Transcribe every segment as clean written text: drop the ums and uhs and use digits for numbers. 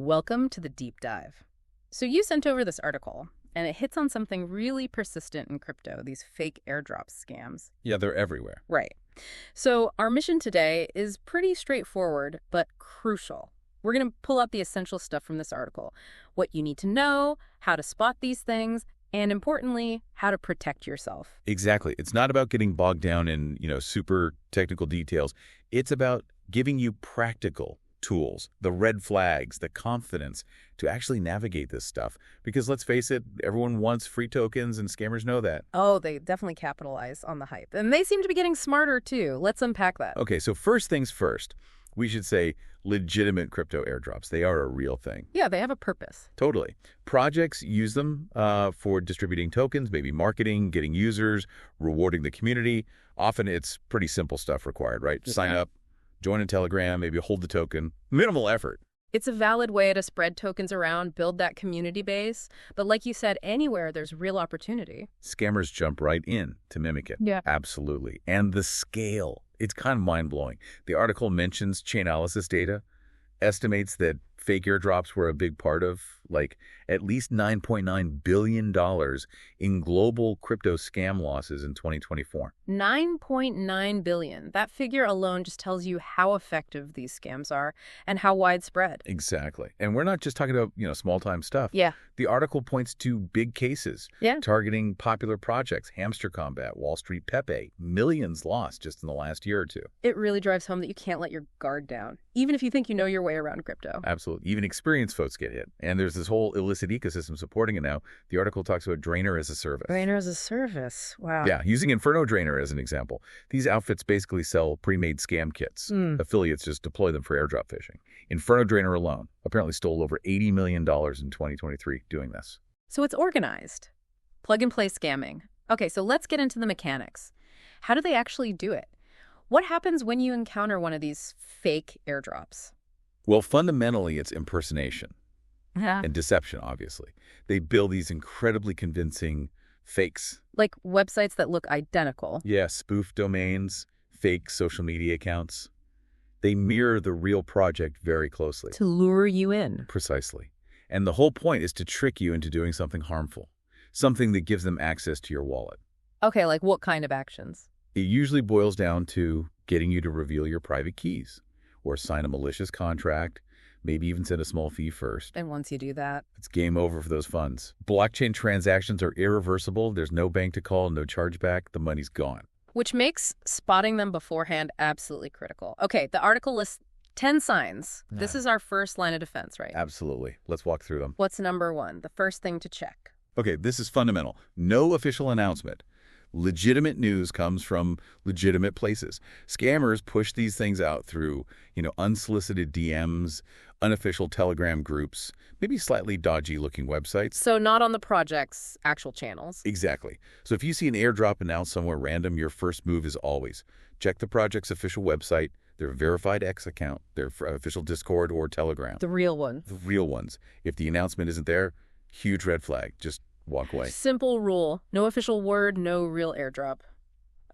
Welcome to the deep dive. So you sent over this article, and it hits on something really persistent in crypto, these fake airdrop scams. Yeah, they're everywhere. Right. So our mission today is pretty straightforward, but crucial. We're going to pull out the essential stuff from this article. What you need to know, how to spot these things, and importantly, how to protect yourself. Exactly. It's not about getting bogged down in, super technical details. It's about giving you practical tools, the red flags, the confidence to actually navigate this stuff. Because let's face it, everyone wants free tokens and scammers know that. Oh, they definitely capitalize on the hype. And they seem to be getting smarter too. Let's unpack that. Okay, so first things first, we should say legitimate crypto airdrops. They are a real thing. Yeah, they have a purpose. Totally. Projects use them for distributing tokens, maybe marketing, getting users, rewarding the community. Often it's pretty simple stuff required, right? Yeah. Sign up, join a Telegram, maybe hold the token. Minimal effort. It's a valid way to spread tokens around, build that community base. But like you said, anywhere there's real opportunity. Scammers jump right in to mimic it. Yeah. Absolutely. And the scale, it's kind of mind-blowing. The article mentions Chainalysis data, estimates that fake airdrops were a big part of, at least $9.9 billion in global crypto scam losses in 2024. $9.9 billion. That figure alone just tells you how effective these scams are and how widespread. Exactly. And we're not just talking about, small-time stuff. Yeah. The article points to big cases targeting popular projects, Hamster Combat, Wall Street Pepe, millions lost just in the last year or two. It really drives home that you can't let your guard down, even if you think you know your way around crypto. Absolutely. Even experienced folks get hit. And there's this whole illicit ecosystem supporting it now. The article talks about Drainer as a service. Drainer as a service. Wow. Yeah, using Inferno Drainer as an example. These outfits basically sell pre-made scam kits. Affiliates just deploy them for airdrop phishing. Inferno Drainer alone apparently stole over $80 million in 2023 doing this. So it's organized. Plug-and-play scamming. Okay, so let's get into the mechanics. How do they actually do it? What happens when you encounter one of these fake airdrops? Well, fundamentally, it's impersonation and deception, obviously. They build these incredibly convincing fakes. Like websites that look identical. Yeah, spoof domains, fake social media accounts. They mirror the real project very closely. To lure you in. Precisely. And the whole point is to trick you into doing something harmful, something that gives them access to your wallet. Okay, like what kind of actions? It usually boils down to getting you to reveal your private keys or sign a malicious contract, maybe even send a small fee first. And once you do that, it's game over for those funds. Blockchain transactions are irreversible. There's no bank to call, no chargeback. The money's gone. Which makes spotting them beforehand absolutely critical. Okay, the article lists 10 signs. This is our first line of defense, right? Absolutely. Let's walk through them. What's number one? The first thing to check. Okay, this is fundamental. No official announcement. Legitimate news comes from legitimate places. Scammers push these things out through, unsolicited DMs, unofficial Telegram groups, maybe slightly dodgy-looking websites. So not on the project's actual channels. Exactly. So if you see an airdrop announced somewhere random, your first move is always check the project's official website, their verified X account, their official Discord or Telegram. The real ones. The real ones. If the announcement isn't there, huge red flag. Just walk away. Simple rule. No official word, no real airdrop.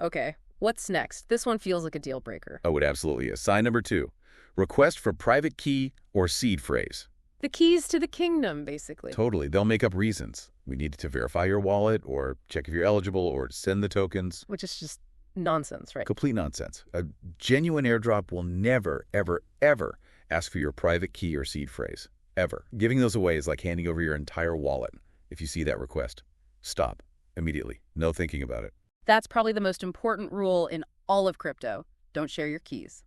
Okay, what's next? This one feels like a deal breaker. Oh, it absolutely is. Sign number 2. Request for private key or seed phrase. The keys to the kingdom, basically. Totally. They'll make up reasons. We need to verify your wallet or check if you're eligible or send the tokens. Which is just nonsense, right? Complete nonsense. A genuine airdrop will never, ever, ever ask for your private key or seed phrase. Ever. Giving those away is like handing over your entire wallet. If you see that request, stop immediately. No thinking about it. That's probably the most important rule in all of crypto. Don't share your keys.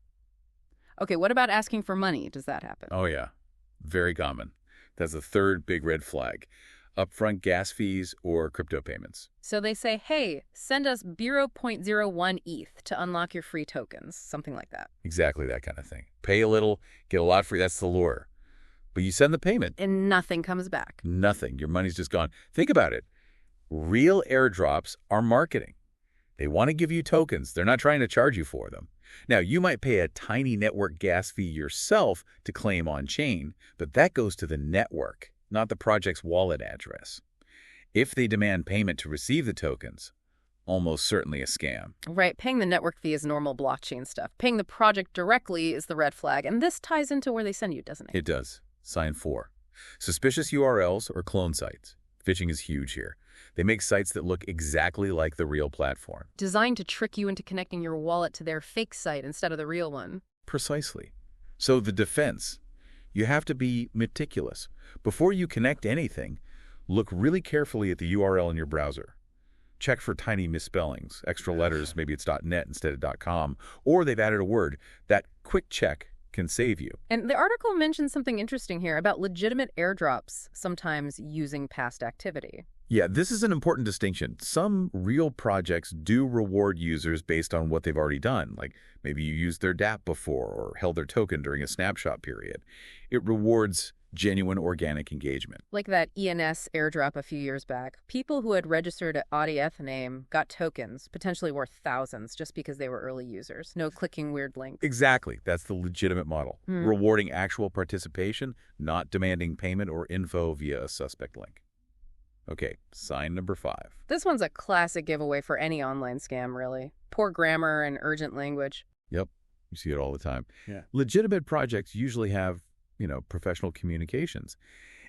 Okay, what about asking for money? Does that happen? Oh, yeah. Very common. That's the third big red flag. Upfront gas fees or crypto payments. So they say, hey, send us 0.01 ETH to unlock your free tokens. Something like that. Exactly that kind of thing. Pay a little, get a lot free. That's the lure. But you send the payment. And nothing comes back. Nothing. Your money's just gone. Think about it. Real airdrops are marketing. They want to give you tokens. They're not trying to charge you for them. Now, you might pay a tiny network gas fee yourself to claim on-chain, but that goes to the network, not the project's wallet address. If they demand payment to receive the tokens, almost certainly a scam. Right. Paying the network fee is normal blockchain stuff. Paying the project directly is the red flag. And this ties into where they send you, doesn't it? It does. Sign 4. Suspicious URLs or clone sites. Phishing is huge here. They make sites that look exactly like the real platform. Designed to trick you into connecting your wallet to their fake site instead of the real one. Precisely. So the defense, you have to be meticulous. Before you connect anything, look really carefully at the URL in your browser. Check for tiny misspellings, extra letters, maybe it's .net instead of .com, or they've added a word. That quick check can save you. And the article mentions something interesting here about legitimate airdrops sometimes using past activity. Yeah, this is an important distinction. Some real projects do reward users based on what they've already done, like maybe you used their dApp before or held their token during a snapshot period. It rewards genuine organic engagement. Like that ENS airdrop a few years back. People who had registered an AudiEth name got tokens, potentially worth thousands, just because they were early users. No clicking weird links. Exactly. That's the legitimate model. Rewarding actual participation, not demanding payment or info via a suspect link. Okay, sign number 5. This one's a classic giveaway for any online scam, really. Poor grammar and urgent language. Yep, you see it all the time. Yeah. Legitimate projects usually have, professional communications.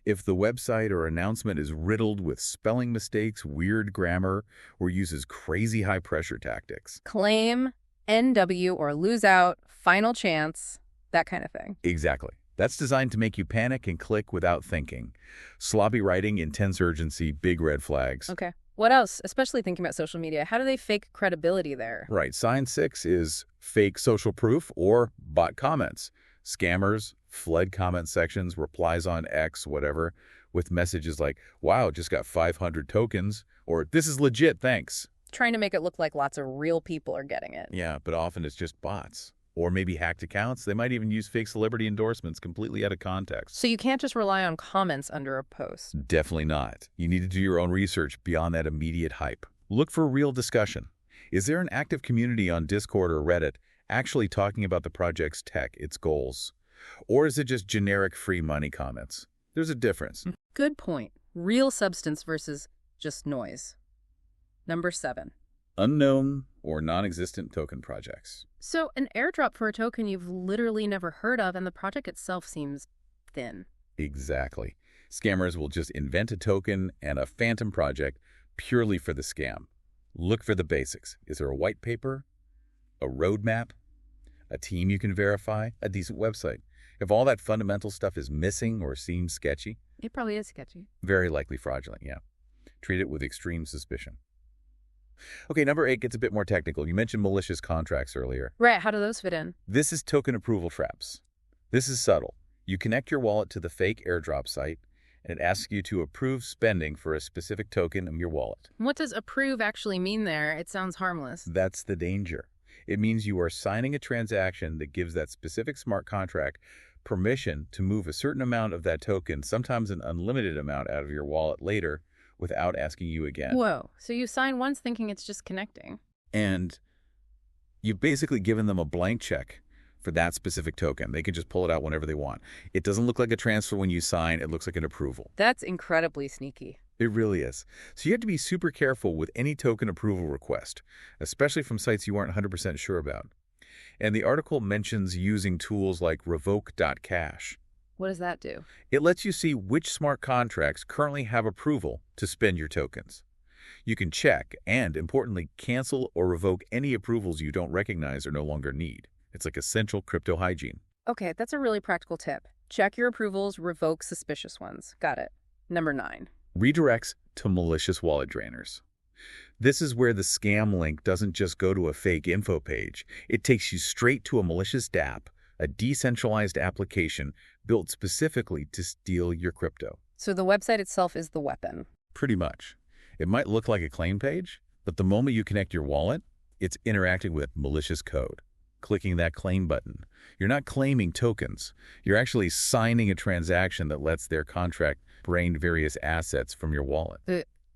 If the website or announcement is riddled with spelling mistakes, weird grammar, or uses crazy high-pressure tactics. Claim, NW, or lose out, final chance, that kind of thing. Exactly. That's designed to make you panic and click without thinking. Sloppy writing, intense urgency, big red flags. Okay. What else? Especially thinking about social media. How do they fake credibility there? Right. Sign 6 is fake social proof or bot comments. Scammers flood comment sections, replies on X, whatever, with messages like, wow, just got 500 tokens, or this is legit, thanks. Trying to make it look like lots of real people are getting it. Yeah, but often it's just bots. Or maybe hacked accounts. They might even use fake celebrity endorsements completely out of context. So you can't just rely on comments under a post. Definitely not. You need to do your own research beyond that immediate hype. Look for real discussion. Is there an active community on Discord or Reddit actually talking about the project's tech, its goals? Or is it just generic free money comments? There's a difference. Good point. Real substance versus just noise. Number 7. Unknown or non-existent token projects. So an airdrop for a token you've literally never heard of, and the project itself seems thin. Exactly. Scammers will just invent a token and a phantom project purely for the scam. Look for the basics. Is there a white paper? A roadmap? A team you can verify? A decent website? If all that fundamental stuff is missing or seems sketchy, It probably is sketchy. very likely fraudulent, yeah. Treat it with extreme suspicion. Okay, number 8 gets a bit more technical. You mentioned malicious contracts earlier. Right, how do those fit in? This is token approval traps. This is subtle. You connect your wallet to the fake airdrop site, and it asks you to approve spending for a specific token in your wallet. What does approve actually mean there? It sounds harmless. That's the danger. It means you are signing a transaction that gives that specific smart contract permission to move a certain amount of that token, sometimes an unlimited amount, out of your wallet later without asking you again. Whoa, so you sign once thinking it's just connecting. And you've basically given them a blank check for that specific token. They can just pull it out whenever they want. It doesn't look like a transfer when you sign. It looks like an approval. That's incredibly sneaky. It really is. So you have to be super careful with any token approval request, especially from sites you aren't 100% sure about. And the article mentions using tools like revoke.cash. What does that do? It lets you see which smart contracts currently have approval to spend your tokens. You can check and, importantly, cancel or revoke any approvals you don't recognize or no longer need. It's like essential crypto hygiene. Okay, that's a really practical tip. Check your approvals, revoke suspicious ones. Got it. Number 9. Redirects to malicious wallet drainers. This is where the scam link doesn't just go to a fake info page. It takes you straight to a malicious dApp, a decentralized application built specifically to steal your crypto. So the website itself is the weapon. Pretty much. It might look like a claim page, but the moment you connect your wallet, it's interacting with malicious code. Clicking that claim button, you're not claiming tokens. You're actually signing a transaction that lets their contract drain various assets from your wallet.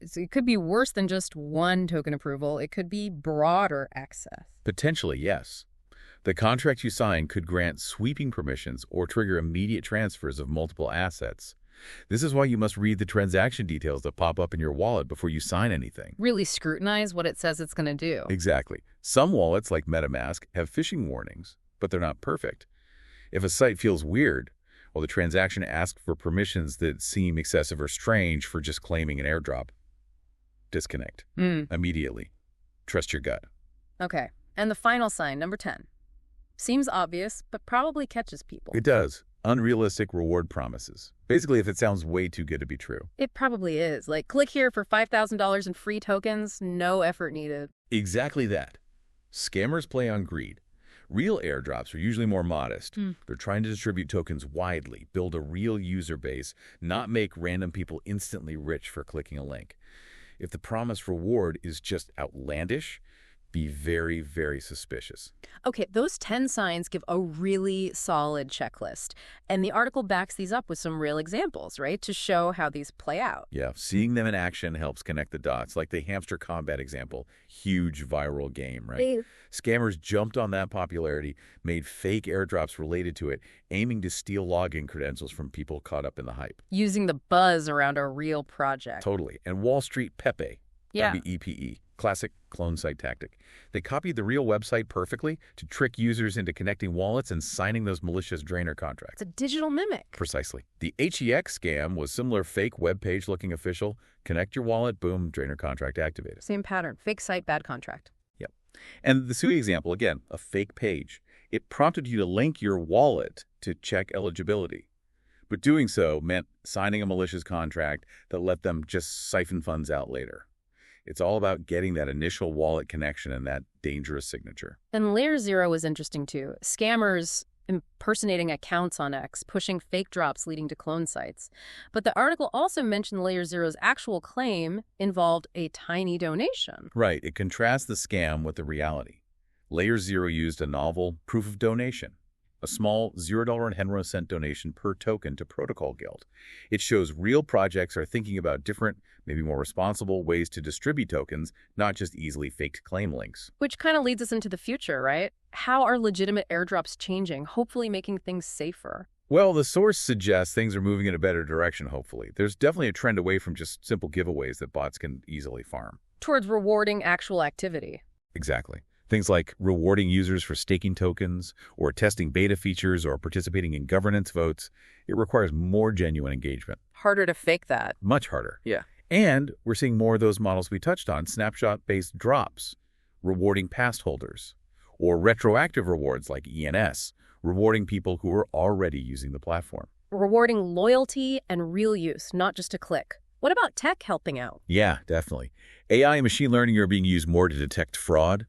So it could be worse than just one token approval. It could be broader access. Potentially, yes. The contract you sign could grant sweeping permissions or trigger immediate transfers of multiple assets. This is why you must read the transaction details that pop up in your wallet before you sign anything. Really scrutinize what it says it's going to do. Exactly. Some wallets, like MetaMask, have phishing warnings, but they're not perfect. If a site feels weird, or the transaction asks for permissions that seem excessive or strange for just claiming an airdrop. Disconnect. Immediately. Trust your gut. Okay. And the final sign, number 10. Seems obvious, but probably catches people. It does. Unrealistic reward promises. Basically, if it sounds way too good to be true. It probably is. Like, click here for $5,000 in free tokens, no effort needed. Exactly that. Scammers play on greed. Real airdrops are usually more modest. They're trying to distribute tokens widely, build a real user base, not make random people instantly rich for clicking a link. If the promised reward is just outlandish, be very, very suspicious. Okay, those 10 signs give a really solid checklist. And the article backs these up with some real examples, right, to show how these play out. Yeah, seeing them in action helps connect the dots, like the hamster combat example. Huge viral game, right? Scammers jumped on that popularity, made fake airdrops related to it, aiming to steal login credentials from people caught up in the hype. Using the buzz around a real project. Totally. And Wall Street Pepe, Yeah. WEPE, classic clone site tactic. They copied the real website perfectly to trick users into connecting wallets and signing those malicious drainer contracts. It's a digital mimic. Precisely. The HEX scam was similar, fake web page looking official. Connect your wallet, boom, drainer contract activated. Same pattern. Fake site, bad contract. Yep. And the SUI example, again, a fake page. It prompted you to link your wallet to check eligibility. But doing so meant signing a malicious contract that let them just siphon funds out later. It's all about getting that initial wallet connection and that dangerous signature. And Layer 0 was interesting too. Scammers impersonating accounts on X, pushing fake drops leading to clone sites. But the article also mentioned Layer 0's actual claim involved a tiny donation. Right. It contrasts the scam with the reality. Layer 0 used a novel proof of donation, a small $0.10 donation per token to Protocol Guild. It shows real projects are thinking about different, maybe more responsible ways to distribute tokens, not just easily faked claim links. Which kind of leads us into the future, right? How are legitimate airdrops changing, hopefully making things safer? Well, the source suggests things are moving in a better direction, hopefully. There's definitely a trend away from just simple giveaways that bots can easily farm. Towards rewarding actual activity. Exactly. Things like rewarding users for staking tokens, or testing beta features, or participating in governance votes. It requires more genuine engagement. Harder to fake that. Much harder. Yeah. And we're seeing more of those models we touched on, snapshot-based drops, rewarding past holders, or retroactive rewards like ENS, rewarding people who are already using the platform. Rewarding loyalty and real use, not just a click. What about tech helping out? Yeah, definitely. AI and machine learning are being used more to detect fraud,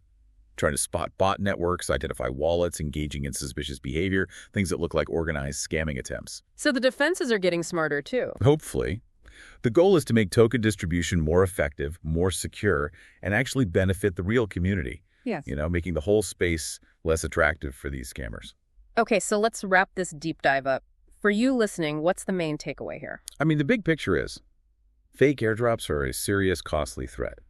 trying to spot bot networks, identify wallets engaging in suspicious behavior, things that look like organized scamming attempts. So the defenses are getting smarter too. Hopefully. The goal is to make token distribution more effective, more secure, and actually benefit the real community. Yes. Making the whole space less attractive for these scammers. Okay, so let's wrap this deep dive up. For you listening, what's the main takeaway here? I mean, the big picture is fake airdrops are a serious, costly threat.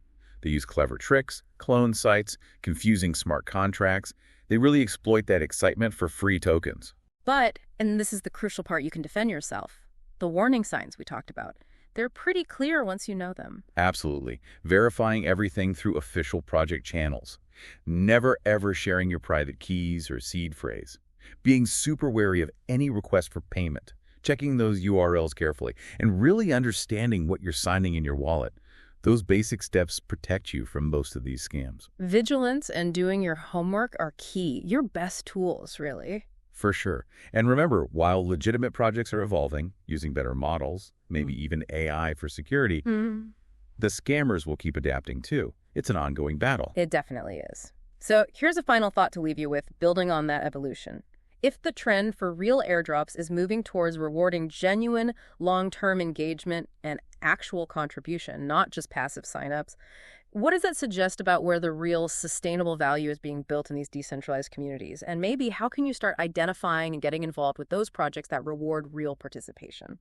They use clever tricks, clone sites, confusing smart contracts. They really exploit that excitement for free tokens. But, and this is the crucial part, you can defend yourself. The warning signs we talked about, they're pretty clear once you know them. Absolutely. Verifying everything through official project channels. Never, ever sharing your private keys or seed phrase. Being super wary of any request for payment. Checking those URLs carefully. And really understanding what you're signing in your wallet. Those basic steps protect you from most of these scams. Vigilance and doing your homework are key. Your best tools, really. For sure. And remember, while legitimate projects are evolving, using better models, maybe even AI for security, the scammers will keep adapting too. It's an ongoing battle. It definitely is. So here's a final thought to leave you with, building on that evolution. If the trend for real airdrops is moving towards rewarding genuine long-term engagement and actual contribution, not just passive signups, what does that suggest about where the real sustainable value is being built in these decentralized communities? And maybe how can you start identifying and getting involved with those projects that reward real participation?